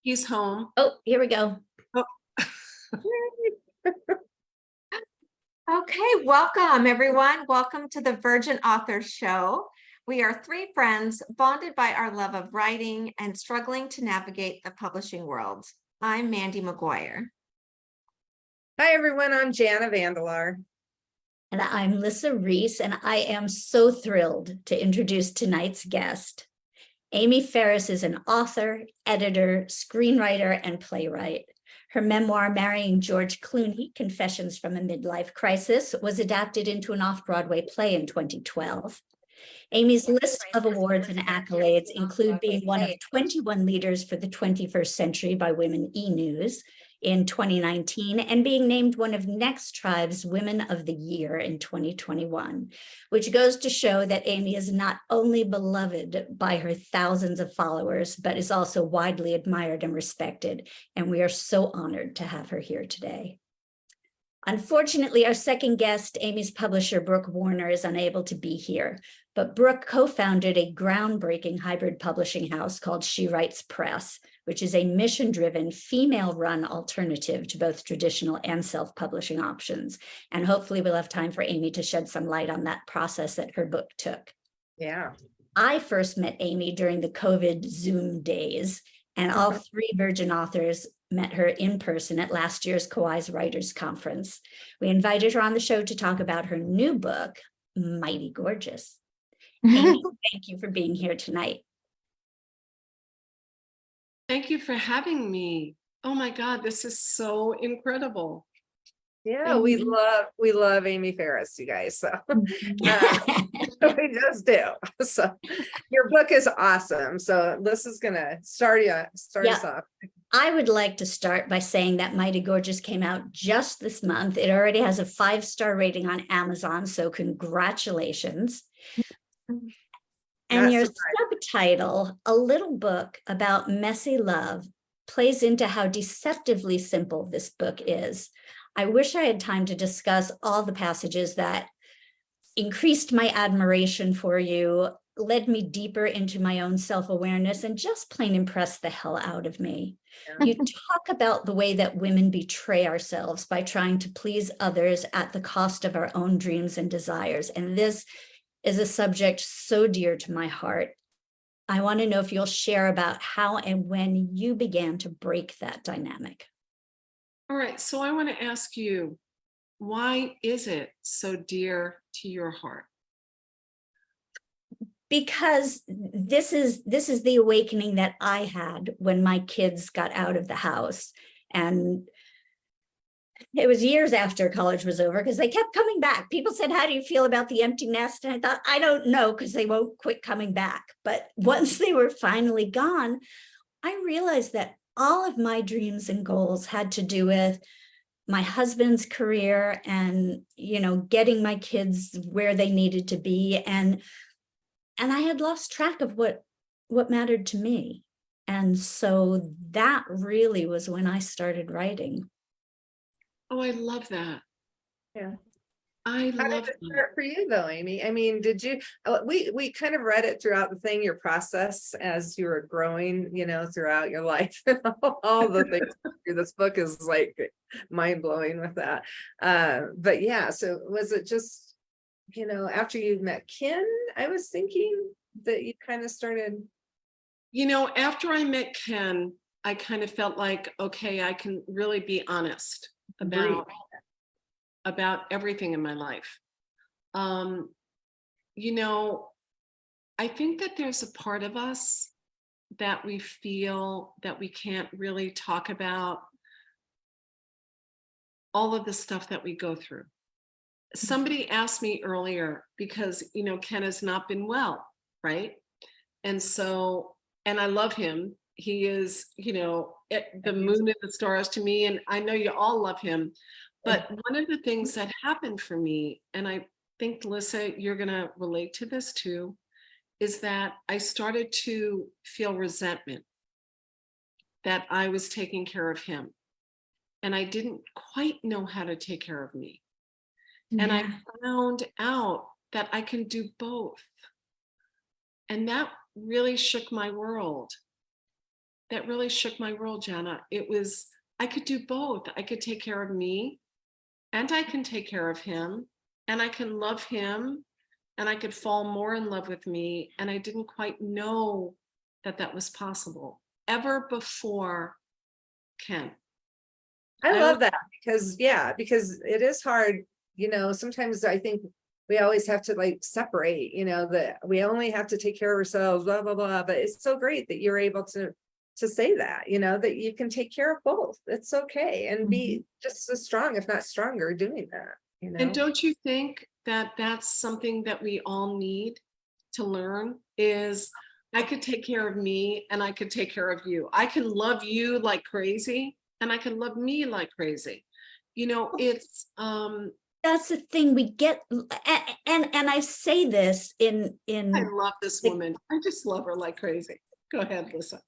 He's home. Oh, here we go. Oh. Okay, welcome everyone. Welcome to the Virgin Authors Show. We are three friends bonded by our love of writing and struggling to navigate the publishing world. I'm Mandy McGuire. Hi everyone, I'm Jana Vandelar. And I'm Lissa Reese, and I am so thrilled to introduce tonight's guest. Amy Ferris is an author, editor, screenwriter, and playwright. Her memoir, Marrying George Clooney, Confessions from a Midlife Crisis, was adapted into an off-Broadway play in 2012. Amy's list of awards and accolades include being one of 21 leaders for the 21st century by Women eNews in 2019 and being named one of NextTribe's Women of the Year in 2021, which goes to show that Amy is not only beloved by her thousands of followers, but is also widely admired and respected. And we are so honored to have her here today. Unfortunately, our second guest, Amy's publisher, Brooke Warner, is unable to be here, but Brooke co-founded a groundbreaking hybrid publishing house called She Writes Press, which is a mission-driven, female-run alternative to both traditional and self-publishing options. And hopefully we'll have time for Amy to shed some light on that process that her book took. Yeah. I first met Amy during the COVID Zoom days, and all three Virgin authors met her in person at last year's Kauai's Writers Conference. We invited her on the show to talk about her new book, Mighty Gorgeous. Amy, thank you for being here tonight. Thank you for having me. Oh my God, this is so incredible. Yeah, we love Amy Ferris, you guys. So we just do. So your book is awesome. So this is gonna start us off. I would like to start by saying that Mighty Gorgeous came out just this month. It already has a 5-star rating on Amazon, so congratulations. And your subtitle, A Little Book About Messy Love, plays into how deceptively simple this book is. I wish I had time to discuss all the passages that increased my admiration for you, led me deeper into my own self-awareness, and just plain impressed the hell out of me. Yeah. You talk about the way that women betray ourselves by trying to please others at the cost of our own dreams and desires. And this is a subject so dear to my heart. I want to know if you'll share about how and when you began to break that dynamic. All right, so I want to ask you, why is it so dear to your heart? Because this is the awakening that I had when my kids got out of the house. And it was years after college was over because they kept coming back. People said, how do you feel about the empty nest? And I thought, I don't know, because they won't quit coming back. But once they were finally gone, I realized that all of my dreams and goals had to do with my husband's career and, you know, getting my kids where they needed to be. And I had lost track of what mattered to me. And so that really was when I started writing. Oh, I love that. Yeah. How did it start for you though, Amy? I mean, did you, we kind of read it throughout the thing, your process as you were growing, you know, throughout your life, all the things. This book is like mind blowing with that. But yeah, so was it just, you know, after you met Ken, I was thinking that you kind of started. You know, after I met Ken, I kind of felt like, okay, I can really be honest about everything in my life. You know, I think that there's a part of us that we feel that we can't really talk about all of the stuff that we go through. Somebody asked me earlier, because, you know, Ken has not been well, right? And so, and I love him. He is, you know, the moon and the stars to me, and I know you all love him. But one of the things that happened for me, and I think, Lissa, you're gonna relate to this too, is that I started to feel resentment that I was taking care of him. And I didn't quite know how to take care of me. Yeah. And I found out that I can do both. And that really shook my world. that really shook my world, Jana. It was, I could do both. I could take care of me and I can take care of him and I can love him and I could fall more in love with me. And I didn't quite know that that was possible ever before Ken. I I love would- that because, yeah, because it is hard, you know, sometimes I think we always have to like separate, you know, that we only have to take care of ourselves, blah, blah, blah. But it's so great that you're able to say that, you know, that you can take care of both. It's okay. And be just as strong, if not stronger, doing that, you know. And don't you think that that's something that we all need to learn is I could take care of me and I could take care of you. I can love you like crazy and I can love me like crazy. You know, it's That's the thing we get, and I say this in I love this woman. I just love her like crazy. Go ahead, Lisa.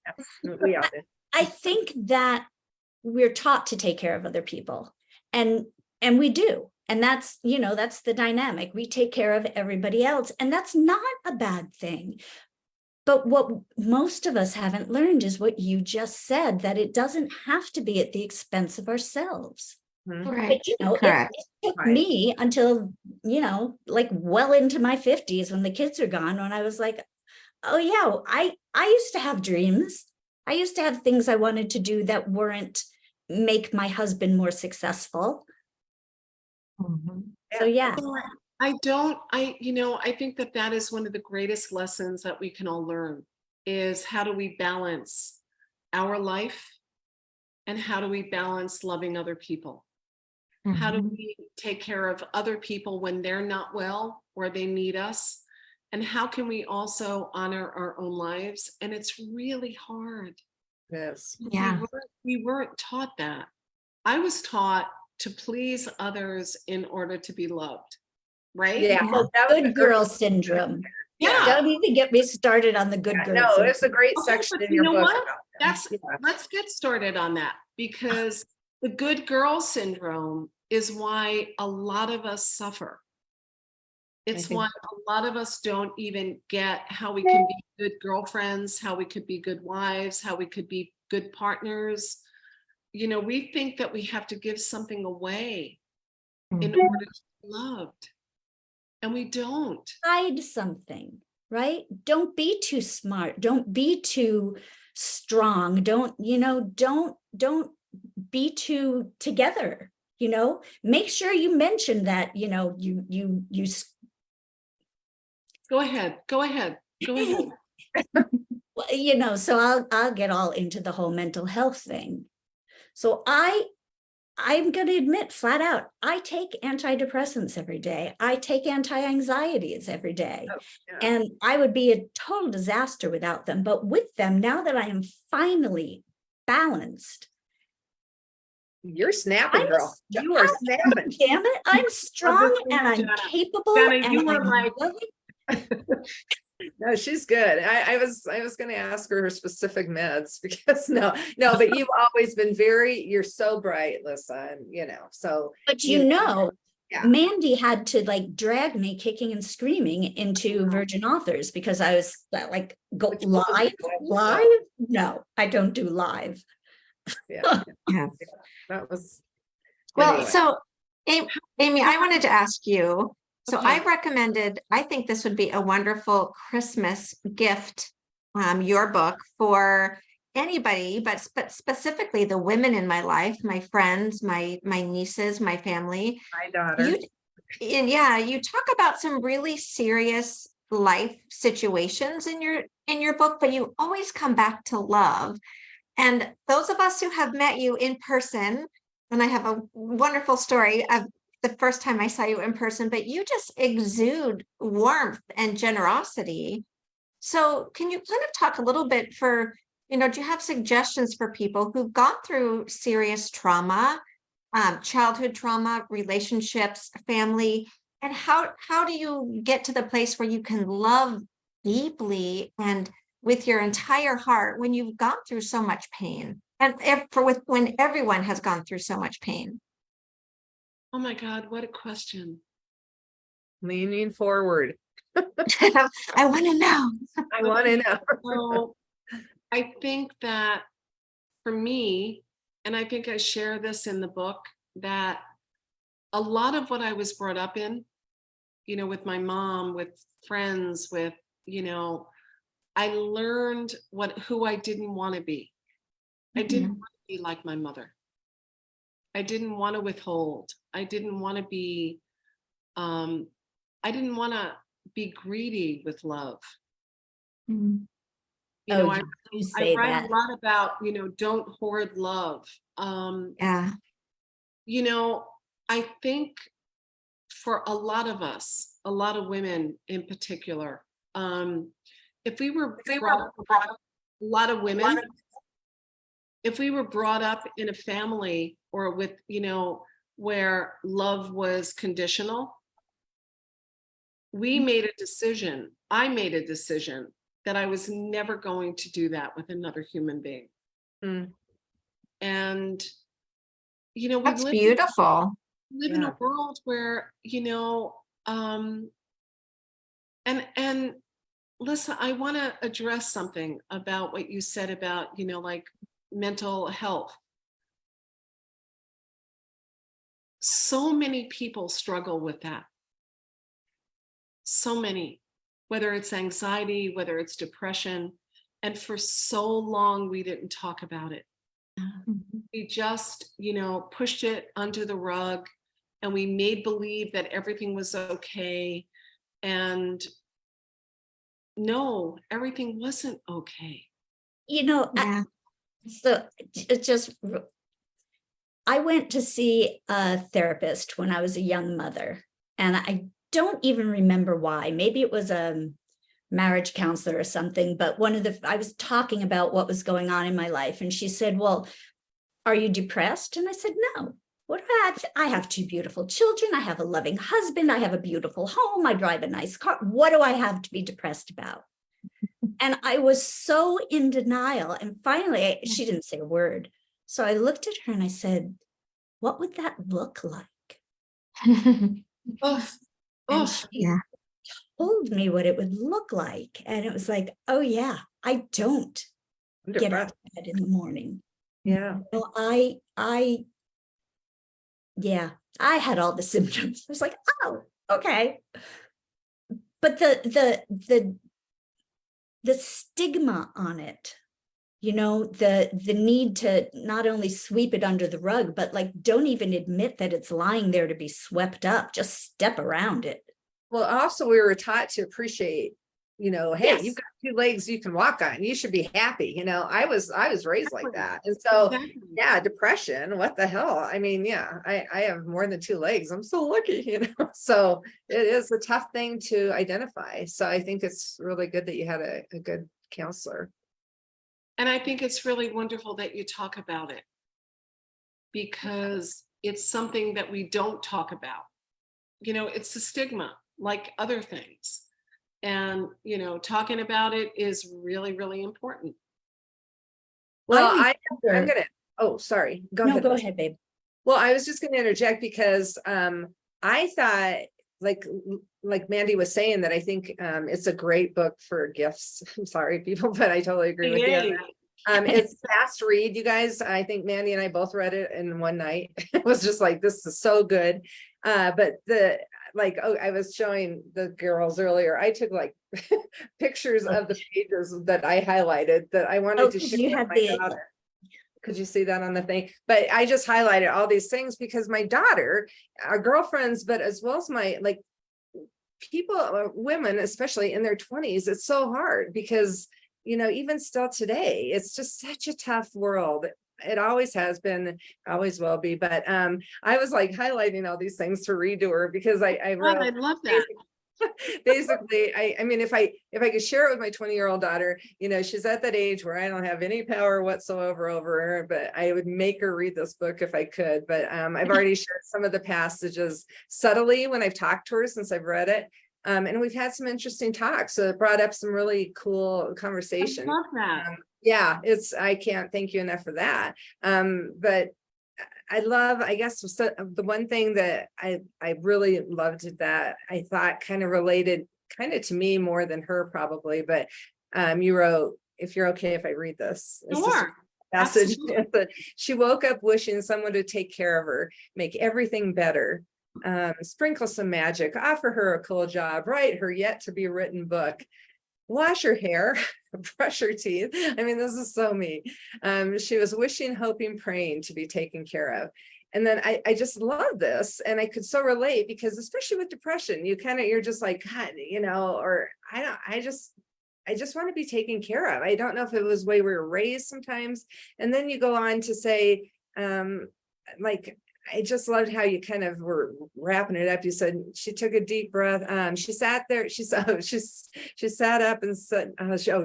We all do. I think that we're taught to take care of other people, and we do, and that's, you know, that's the dynamic. We take care of everybody else, and that's not a bad thing. But what most of us haven't learned is what you just said, that it doesn't have to be at the expense of ourselves. Right. But, you know, Correct. it took Right. me until, you know, like well into my 50s when the kids are gone, when I was like, oh yeah, I used to have dreams. I used to have things I wanted to do that weren't make my husband more successful. So yeah, I think that that is one of the greatest lessons that we can all learn is how do we balance our life and how do we balance loving other people? How do we take care of other people when they're not well or they need us? And how can we also honor our own lives? And it's really hard. Yes. Yeah. We weren't taught that. I was taught to please others in order to be loved, right? Yeah. well, That was a good great- girl syndrome. Yeah. Don't even get me started on the good Yeah, girl no, syndrome. it's a great Okay, section but in you your know book. what? about that. That's Yeah. let's get started on that because the good girl syndrome is why a lot of us suffer. It's think- why a lot of us don't even get how we can be good girlfriends, how we could be good wives, how we could be good partners. You know, we think that we have to give something away in order to be loved. And we don't. Hide something, right? Don't be too smart. Don't be too strong. Don't, you know, don't be too together, you know? Make sure you mention that, you know, you Go ahead. Go ahead. Go ahead. well, you know, so I'll get all into the whole mental health thing. So I'm going to admit flat out, I take antidepressants every day. I take anti-anxieties every day. Oh, yeah. And I would be a total disaster without them. But with them, now that I am finally balanced, You're snapping, I'm girl. You are snapping. damn it, I'm strong and I'm Jana. capable. Jana, and you were I'm like- loving. No, she's good. I was going to ask her specific meds because no, but you've always been you're so bright, Lisa, and you know, so. But you know, Yeah. Mandy had to like drag me kicking and screaming into Virgin Authors because I was like, go Which was live. No, I don't do live. Yeah. Yeah. That was. Well, anyway. so Amy, I wanted to ask you, so Okay. I think this would be a wonderful Christmas gift, your book for anybody, but specifically the women in my life, my friends, my nieces, my family. My daughter. You talk about some really serious life situations in your book, but you always come back to love. And those of us who have met you in person, and I have a wonderful story of the first time I saw you in person, but you just exude warmth and generosity. So can you kind of talk a little bit do you have suggestions for people who've gone through serious trauma, childhood trauma, relationships, family, and how do you get to the place where you can love deeply and with your entire heart when you've gone through so much pain and when everyone has gone through so much pain? Oh my God, what a question. Leaning forward. I want to know. I want to know. So I think that for me, and I think I share this in the book, that a lot of what I was brought up in, with my mom, with friends, with, I learned who I didn't want to be. I didn't want to be like my mother. I didn't want to withhold. I didn't want to be, I didn't want to be greedy with love. Mhm. You know, Oh, I, you I say write that. a lot about, don't hoard love. Yeah. I think for a lot of us, a lot of women in particular, if we were brought, a lot of women, if we were brought up in a family or with, where love was conditional, I made a decision that I was never going to do that with another human being. Mm. And, we That's live beautiful. in a world where, and Lisa, I want to address something about what you said about, like mental health. So many people struggle with that. So many, whether it's anxiety, whether it's depression. And for so long, we didn't talk about it. We just, pushed it under the rug, and we made believe that everything was okay. And no, everything wasn't okay. Yeah. I went to see a therapist when I was a young mother, and I don't even remember why. Maybe it was a marriage counselor or something, but I was talking about what was going on in my life, and she said, well, are you depressed? And I said, no. What do I have? I have 2 beautiful children. I have a loving husband. I have a beautiful home. I drive a nice car. What do I have to be depressed about? And I was so in denial. And finally, she didn't say a word. So I looked at her and I said, what would that look like? Oof, And oof. she Yeah. told me what it would look like. And it was like, oh yeah, I don't I'm get out depressed. of bed in the morning. Yeah. No, I had all the symptoms. I was like, oh, okay. But the stigma on it, the need to not only sweep it under the rug, but like, don't even admit that it's lying there to be swept up, just step around it. Well, also we were taught to appreciate, hey, Yes. you've got 2 legs you can walk on. You should be happy. I was raised like that. And so, Exactly. yeah, depression, what the hell? I mean, yeah, I have more than 2 legs. I'm so lucky, So it is a tough thing to identify. So I think it's really good that you had a good counselor. And I think it's really wonderful that you talk about it, because it's something that we don't talk about. It's a stigma like other things. And, talking about it is really, really important. Well, I I'm remember- gonna, oh, sorry. Go no, ahead. go Liz. ahead, babe. Well, I was just going to interject because I thought, like Mandy was saying, that I think it's a great book for gifts. I'm sorry, people, but I totally agree with you on that. It's fast read, you guys. I think Mandy and I both read it in one night. It was just like, this is so good. But I was showing the girls earlier, I took like pictures of the pages that I highlighted that I wanted to share you with had my daughter. Could you see that on the thing? But I just highlighted all these things because my daughter, our girlfriends, but as well as my people, women, especially in their 20s, it's so hard because, even still today, it's just such a tough world. It always has been, always will be. But I was like highlighting all these things to read to her because I wrote. I love that. Basically, I mean, if I could share it with my 20-year-old daughter, she's at that age where I don't have any power whatsoever over her, but I would make her read this book if I could. But I've already shared some of the passages subtly when I've talked to her since I've read it. And we've had some interesting talks. So it brought up some really cool conversation. I love that. Yeah, I can't thank you enough for that. But I love, I guess, the one thing that I really loved that I thought kind of related kind of to me more than her probably, but you wrote, if you're okay if I read this. Sure. passage. Absolutely. She woke up wishing someone to take care of her, make everything better, sprinkle some magic, offer her a cool job, write her yet to be written book, wash her hair, brush her teeth. I mean, this is so me. She was wishing, hoping, praying to be taken care of. And then I just love this. And I could so relate because especially with depression, you're just like, God, or I just want to be taken care of. I don't know if it was the way we were raised sometimes. And then you go on to say, like, I just loved how you kind of were wrapping it up. You said she took a deep breath. She sat there. She sat up and said,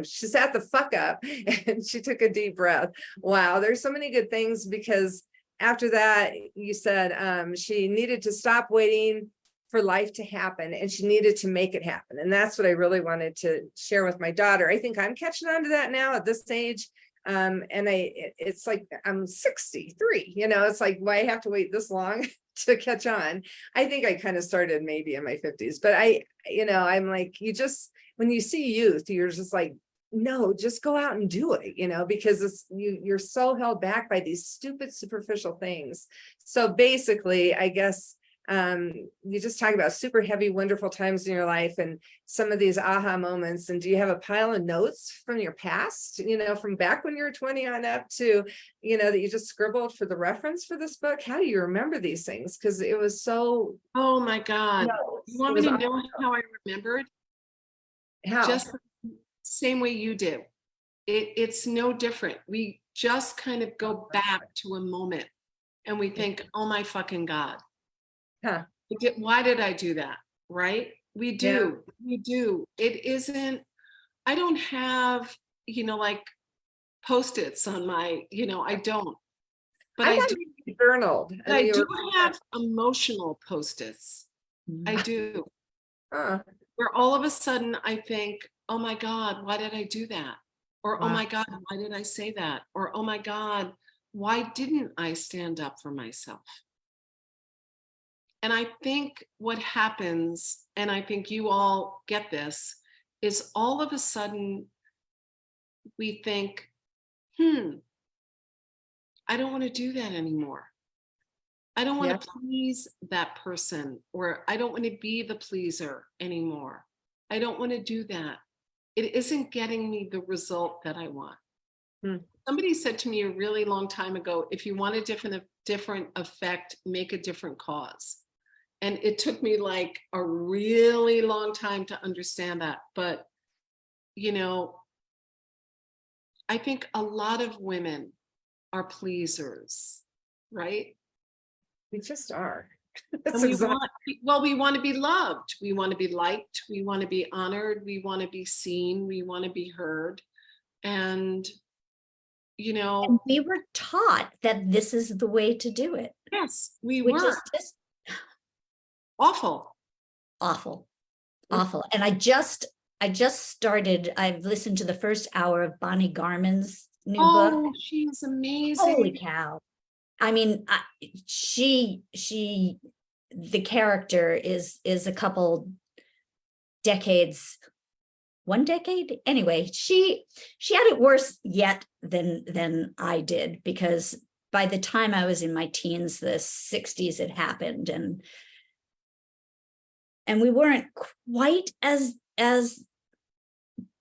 she sat the fuck up and she took a deep breath. Wow, there's so many good things because after that, you said she needed to stop waiting for life to happen and she needed to make it happen. And that's what I really wanted to share with my daughter. I think I'm catching on to that now at this age. And it's like, I'm 63, it's like, why I have to wait this long to catch on? I think I kind of started maybe in my 50s, but I'm like, when you see youth, you're just like, no, just go out and do it, because you're so held back by these stupid, superficial things. So basically, I guess, you just talk about super heavy, wonderful times in your life and some of these aha moments. And do you have a pile of notes from your past, from back when you were 20 on up to, that you just scribbled for the reference for this book? How do you remember these things? Because it was so. Oh my God. You want me to know how I remembered? How? Just the same way you do. It's no different. We just kind of go back to a moment and we think, oh my fucking God. Huh. Why did I do that? Right? We do. Yeah. We do. It isn't, I don't have, like Post-its on my, I don't. But I do. Journaled. I do have emotional Post-its. I do. Where all of a sudden I think, oh my God, why did I do that? Or, oh my God, why did I say that? Or, oh my God, why didn't I stand up for myself? And I think what happens, and I think you all get this, is all of a sudden we think, I don't want to do that anymore. I don't want to please that person, or I don't want to be the pleaser anymore. I don't want to do that. It isn't getting me the result that I want. Somebody said to me a really long time ago, if you want a different effect, make a different cause. And it took me like a really long time to understand that. But, I think a lot of women are pleasers, right? We just are. And we want to be loved. We want to be liked. We want to be honored. We want to be seen. We want to be heard. And, and we were taught that this is the way to do it. Yes, which were. Is just awful. And I just started, I've listened to the first hour of Bonnie Garman's new book. Oh, she's amazing. Holy cow. I mean, the character is a couple decades, one decade. Anyway, she had it worse yet than I did, because by the time I was in my teens, the 60s had happened, and we weren't quite as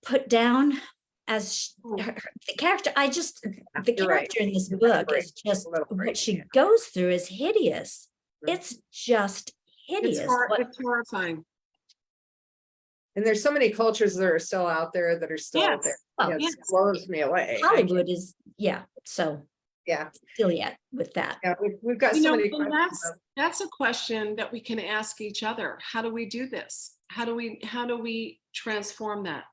put down as the character. The character in this book is just, what she goes through is hideous. It's just hideous. It's horrifying. And there's so many cultures that are still out there that are still out there. It blows me away. Hollywood is, so still yet with that. Yeah, we've got so many questions. That's a question that we can ask each other. How do we do this? How do we transform that?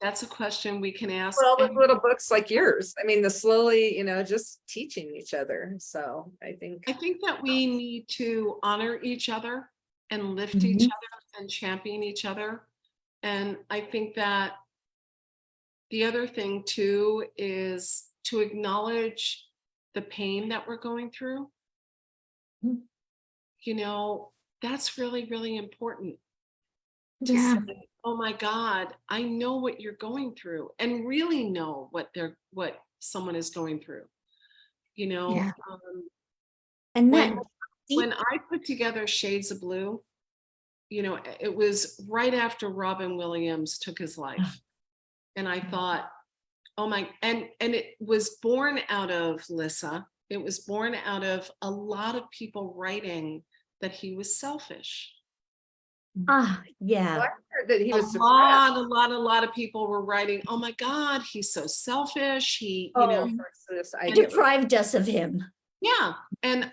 That's a question we can ask. Well, with little books like yours. I mean, slowly, just teaching each other. So I think that we need to honor each other and lift each other and champion each other. And I think that the other thing too is to acknowledge the pain that we're going through. That's really, really important. to Yeah. say, oh my God, I know what you're going through, and really know what someone is going through. You know, Yeah. And when that when I put together Shades of Blue, you know, it was right after Robin Williams took his life. And I thought, oh my, and it was born out of Lissa. It was born out of a lot of people writing that he was selfish. yeah. Well, I heard that he A was depressed. lot of people were writing, oh my God, he's so selfish. He, you Oh, know, for suicide. Deprived us of him. yeah. And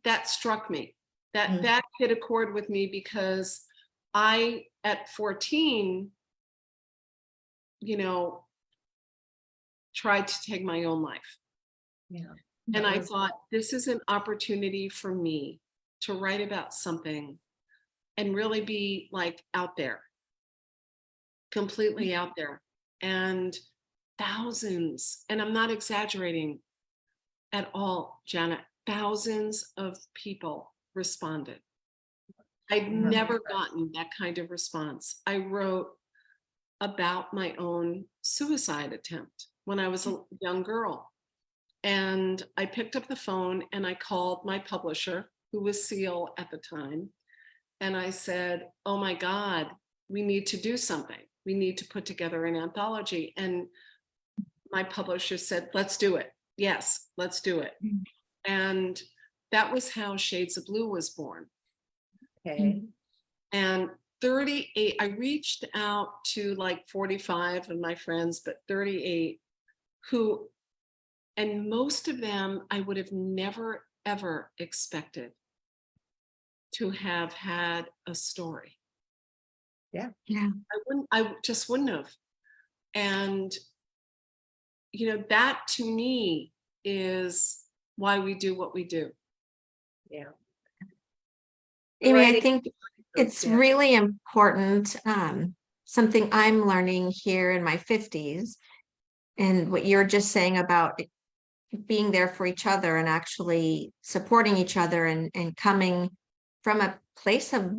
that struck me. That hit a chord with me, because I, at 14, you know, tried to take my own life. Yeah. And I thought, this is an opportunity for me to write about something and really be like out there, completely out there. And thousands, and I'm not exaggerating at all, Janet, thousands of people responded. I'd never gotten that kind of response. I wrote about my own suicide attempt when I was a young girl. And I picked up the phone and I called my publisher, who was Seal at the time. And I said, oh my God, we need to do something. We need to put together an anthology. And my publisher said, let's do it. Yes, let's do it. And that was how Shades of Blue was born. Okay. And 38, I reached out to like 45 of my friends, but 38 who, and most of them I would have never, ever expected to have had a story. Yeah. I just wouldn't have. And, you know, that to me is why we do what we do. Yeah. Amy, I Writing- think it's Yeah. really important. Something I'm learning here in my 50s, and what you're just saying about being there for each other and actually supporting each other, and coming from a place of,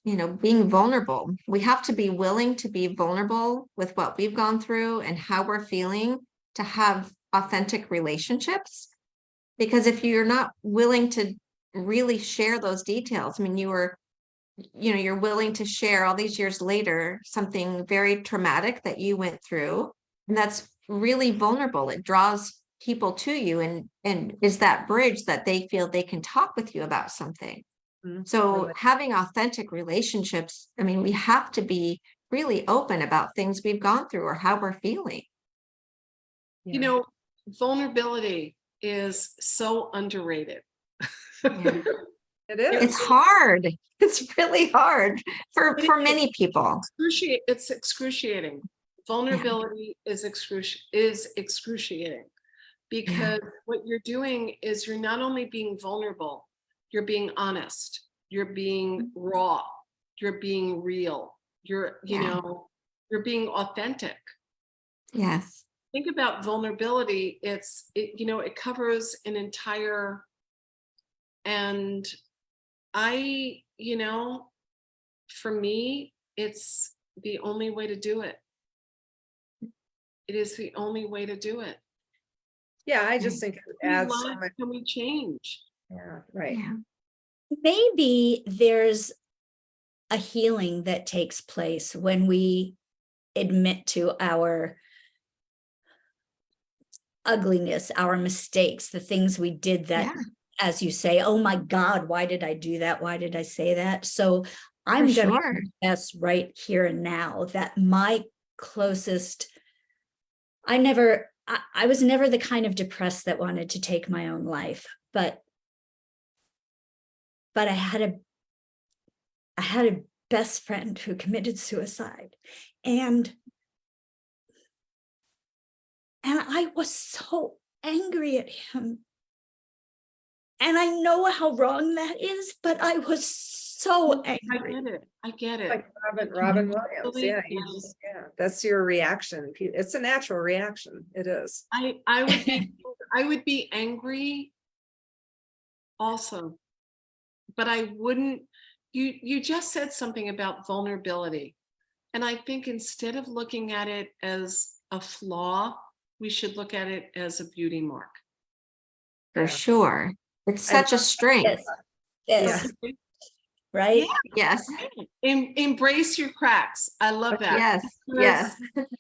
you know, being vulnerable. We have to be willing to be vulnerable with what we've gone through and how we're feeling, to have authentic relationships. Because if you're not willing to really share those details, I mean, you're willing to share all these years later something very traumatic that you went through, and that's really vulnerable. It draws people to you, and is that bridge that they feel they can talk with you about something. So having authentic relationships, I mean, we have to be really open about things we've gone through or how we're feeling. You know, vulnerability is so underrated. Yeah. It is. It's hard. It's really hard for many people. It's excruciating. Vulnerability is excruciating, because what you're doing is you're not only being vulnerable, you're being honest, you're being raw, you're being real, you're being authentic. Yes. Think about vulnerability. It covers an entire, and for me, it's the only way to do it. It is the only way to do it. Yeah, I just think it How many adds so lives much. can we change? Yeah, right. Yeah. Maybe there's a healing that takes place when we admit to our ugliness, our mistakes, the things we did that, as you say, oh my God, why did I do that? Why did I say that? So I'm going to confess right here and now that my closest, I was never the kind of depressed that wanted to take my own life, but I had a best friend who committed suicide, and I was so angry at him. And I know how wrong that is, but I was so angry. I get it. Like Robin Williams. Yeah, that's your reaction. It's a natural reaction. It is. I would be angry also, but I wouldn't. you just said something about vulnerability. And I think instead of looking at it as a flaw, we should look at it as a beauty mark. For Yeah. sure. It's I such a strength. Yes, Yeah. right? Yes, Embrace your cracks. I love that. yes, Because,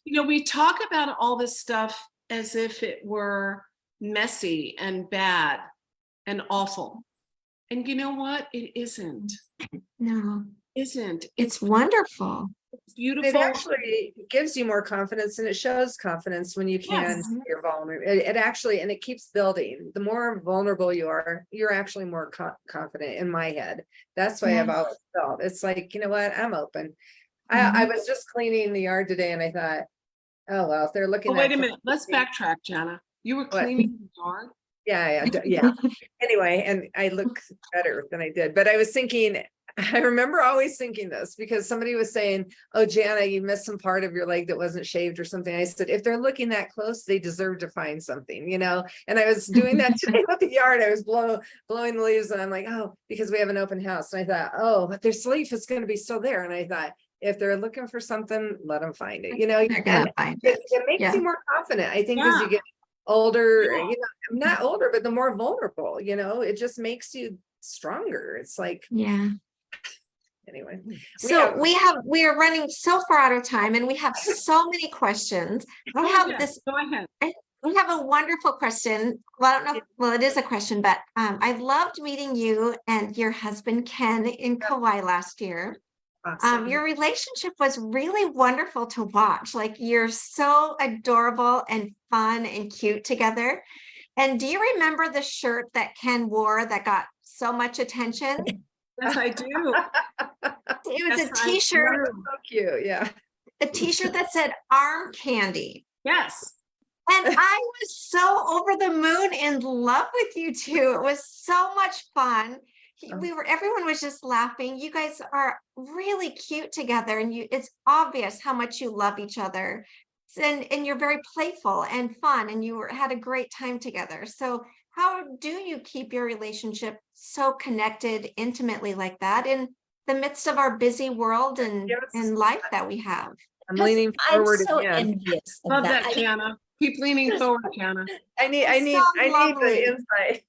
yes. we talk about all this stuff as if it were messy and bad and awful. And you know what? It isn't. No, Isn't. it's wonderful. It's It beautiful. actually gives you more confidence, and it shows confidence when you can Yes. you're vulnerable. It actually, and it keeps building. The more vulnerable you are, you're actually more confident in my head. That's why I've Yes. always felt it's like, you know what, I'm open. I was just cleaning the yard today and I thought, oh, well, if they're looking Oh, wait at a minute. Let's backtrack, Jana. You were What? cleaning the yard? yeah. Anyway, and I look better than I did, but I was thinking, I remember always thinking this because somebody was saying, oh, Jana, you missed some part of your leg that wasn't shaved or something. I said, if they're looking that close, they deserve to find something, and I was doing that today with the yard. I was blowing the leaves and I'm like, oh, because we have an open house. And I thought, oh, but their sleeve is going to be still there. And I thought, if they're looking for something, let them find it, They're gonna and find it it. makes Yeah. you more confident, I think, as Yeah. you get older, Yeah. I'm not older, but the more vulnerable, it just makes you stronger. It's like, Yeah. anyway. So we are running so far out of time and we have so many questions. I have this, Go ahead. we have a wonderful question. Well, I don't know, well, it is a question, but I loved meeting you and your husband, Ken, in Kauai last year. Awesome. Your relationship was really wonderful to watch. Like, you're so adorable and fun and cute together. And do you remember the shirt that Ken wore that got so much attention? Yes, I do. It was Yes, a I t-shirt, do. So cute, yeah. a t-shirt that said arm candy. Yes. And I was so over the moon in love with you two. It was so much fun. Everyone was just laughing. You guys are really cute together, and it's obvious how much you love each other. And you're very playful and fun, and had a great time together. So how do you keep your relationship so connected intimately like that in the midst of our busy world and life that we have? I'm leaning I'm forward so again. envious of Love that. that, Jana. Keep leaning forward, Jana. I need lovely. the insight.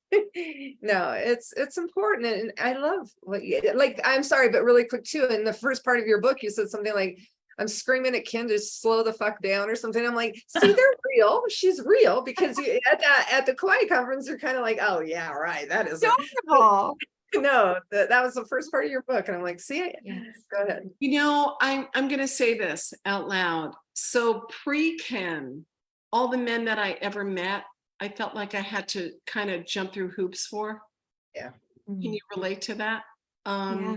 No, it's important. And I love what I'm sorry, but really quick too. In the first part of your book, you said something like, I'm screaming at Ken to slow the fuck down or something. I'm like, see, they're real. She's real, because at the Kauai conference, you're kind of like, oh yeah, right. That is Adorable. no, that was the first part of your book. And I'm like, see, Yes. go ahead. I'm going to say this out loud. So pre-Ken, all the men that I ever met, I felt like I had to kind of jump through hoops for. Yeah. Can you relate to that? Yeah.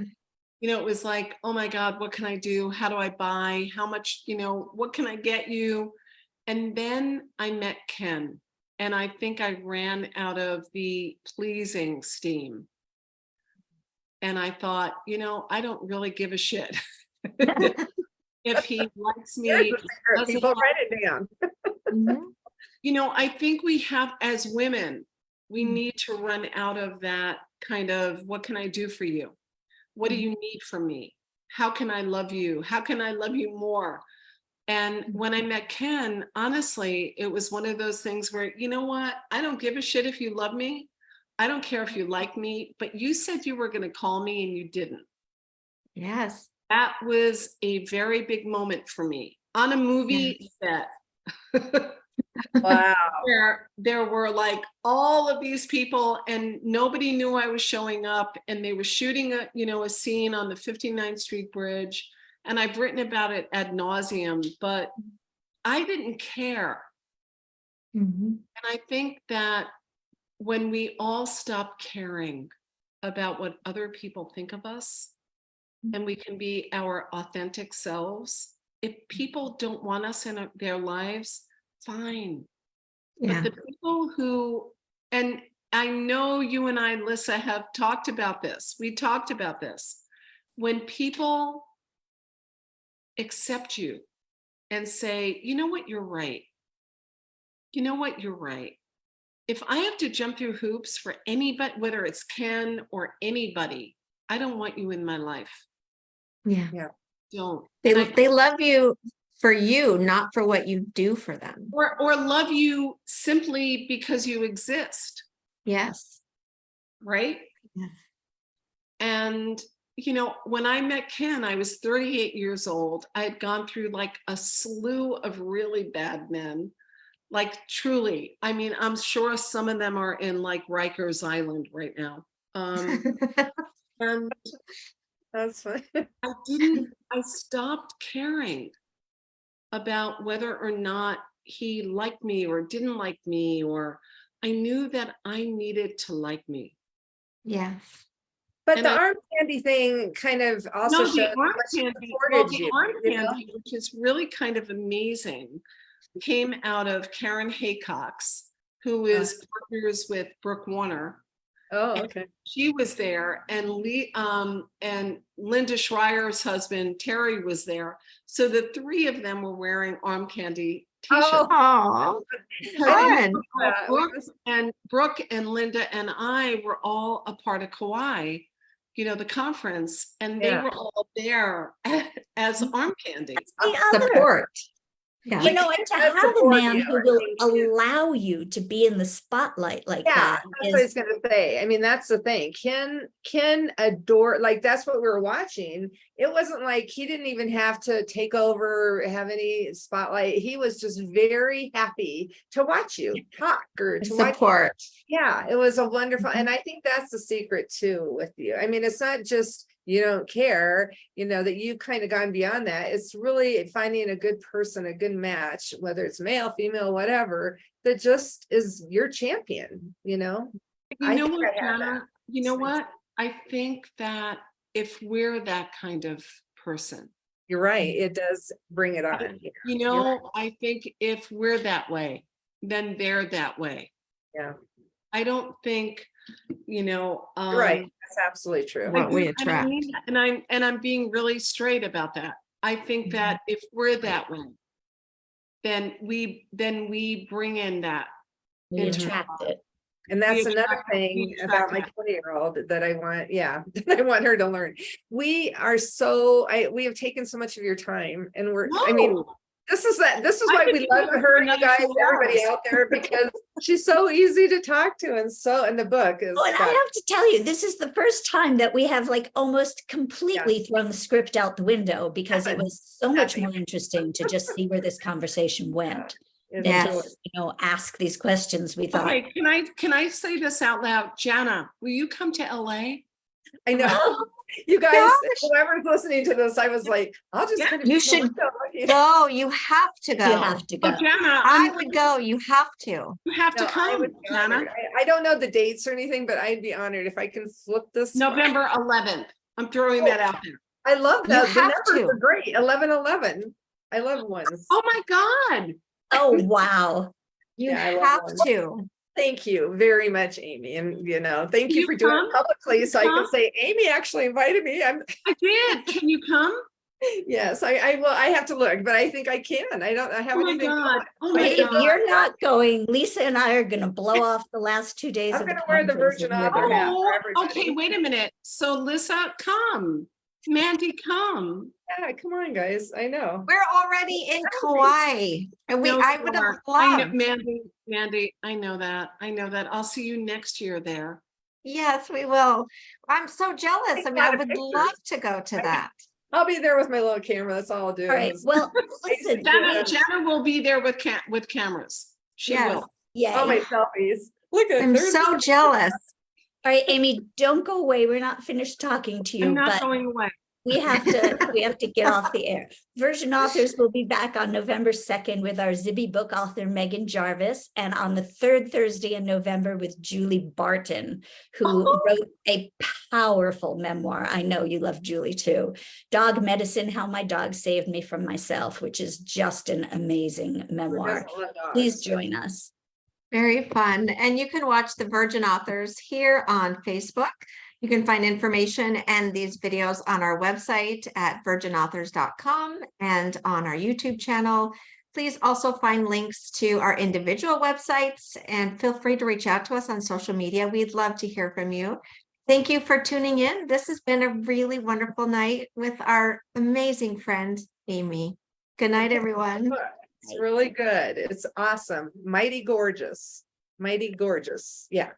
It was like, oh my God, what can I do? How do I buy? How much, what can I get you? And then I met Ken, and I think I ran out of the pleasing steam. And I thought, I don't really give a shit. If he likes me, There's the secret. doesn't People like- write it down. Mhm. I think we have, as women, we Mm. need to run out of that kind of, what can I do for you? What do you need from me? How can I love you? How can I love you more? And when I met Ken, honestly, it was one of those things where, you know what? I don't give a shit if you love me. I don't care if you like me, but you said you were going to call me and you didn't. Yes. That was a very big moment for me on a movie set. Wow. Where there were like all of these people and nobody knew I was showing up, and they were shooting a scene on the 59th Street Bridge. And I've written about it ad nauseum, but I didn't care. Mhm. And I think that when we all stop caring about what other people think of us, and we can be our authentic selves, if people don't want us in their lives, fine. Yeah. But the people who, and I know you and I, Lissa, have talked about this. We talked about this. When people accept you and say, you know what, you're right. You know what, you're right. If I have to jump through hoops for anybody, whether it's Ken or anybody, I don't want you in my life. Yeah. Don't. They, And I- they love you for you, not for what you do for them. or love you simply because you exist, Yes. right? Yes. And, you know, when I met Ken, I was 38 years old. I had gone through like a slew of really bad men, like truly. I mean, I'm sure some of them are in like Rikers Island right now. And That's fine. I stopped caring about whether or not he liked me or didn't like me, or I knew that I needed to like me. Yes. But And the I- arm candy thing kind of also No, showed the how arm much he candy, supported the you. arm you know? candy, which is really kind of amazing, came out of Karen Haycox, who is partners with Brooke Warner. Oh, okay. She was there, and and Linda Schreier's husband Terry was there. So the three of them were wearing arm candy t-shirts. Oh, fun. Brooke and Linda and I were all a part of Kauai, you know, the conference, and they were all there as arm candy. The other, Support. Yeah. you know, and to That's have a support man you, who I will think, too. allow you to be in the spotlight like Yeah, that that's what I was is, gonna say. I mean, that's the thing. Ken adore, like, that's what we were watching. It wasn't like he didn't even have to take over, have any spotlight. He was just very happy to watch you talk or to watch. Support. Yeah, it was a wonderful, and I think that's the secret too with you. I mean, it's not just you don't care, you know, that you've kind of gone beyond that. It's really finding a good person, a good match, whether it's male, female, whatever, that just is your champion, you know? You I know think what, I have Jana? that. You know what? I think that if we're that kind of person, You're right. It does bring it on. Yeah. you You're right. know, I think if we're that way, then they're that way. Yeah. I don't think, you know, You're right. That's absolutely true. What we and I attract. mean that, and I'm being really straight about that. I think that if we're that way, then we bring in that. we into attract our- it. And that's We another attract- thing we about attract my that. 20-year-old that I want, that I want her to learn. We are so, we have taken so much of your time, and I mean, No. this is I why could we do love it for her, you another guys, 4 everybody hours. out there, because she's so easy to talk to, and the book is. Oh, and I have to tell you, this is the first time that we have like almost completely thrown the script out the window, because it was so much more interesting to just see where this conversation went than Yes. to, you know, ask these questions. We thought, Okay, can I say this out loud? Jana, will you come to LA? I know, oh, you guys, Gosh. whoever's listening to this, I was like, I'll just. Yeah, kind of you keep my should window looking. Go. You have to go. you have to Oh, go. Jana, I would go. You have to. you have to No, I come, would be Jana. honored. I don't know the dates or anything, but I'd be honored if I can flip this. November 11th. I'm throwing that out there. I love You that. The have numbers to. are great. 11-11. I love ones. Oh my God. Oh, wow. You Yeah, I love have one. to. Thank you very much, Amy. And thank Can you you for doing come? it publicly so I Come? can say Amy actually invited me. I did. Can you come? Yes, I will. I have to look, but I think I can. I have Oh my anything. God. Oh But my if God. you're not going, Lisa and I are going to blow off the last 2 days I'm of the gonna wear the conference Virgin and you're Author there. hat. Oh, everybody. okay, wait a minute. So Lisa, come. Mandy, come. Yeah, come on, guys. I know. We're already in Kauai, and No, I you would have aren't. I know, loved. Mandy, I know that. I know that. I'll see you next year there. Yes, we will. I'm so jealous. Take I a mean, I lot of would pictures. love to go to that. I'll be there with my little camera. That's all I'll do. All right. is- Well, listen, Yeah. Jana will be there with cameras. She Yes. will. yay. Oh, my selfies. Look at I'm there's so jealous. All right, Amy, don't go away. We're not finished talking to you, I'm not but going away. we have to get off the air. Virgin Authors will be back on November 2nd with our Zibby book author, Megan Jarvis, and on the third Thursday in November with Julie Barton, who wrote a powerful memoir. I know you love Julie too. Dog Medicine, How My Dog Saved Me from Myself, which is just an amazing memoir. Please join us. Very fun. And you can watch the Virgin Authors here on Facebook. You can find information and these videos on our website at virginauthors.com and on our YouTube channel. Please also find links to our individual websites and feel free to reach out to us on social media. We'd love to hear from you. Thank you for tuning in. This has been a really wonderful night with our amazing friend, Amy. Good night, everyone. It's really good. It's awesome. Mighty gorgeous. Mighty gorgeous. Yeah.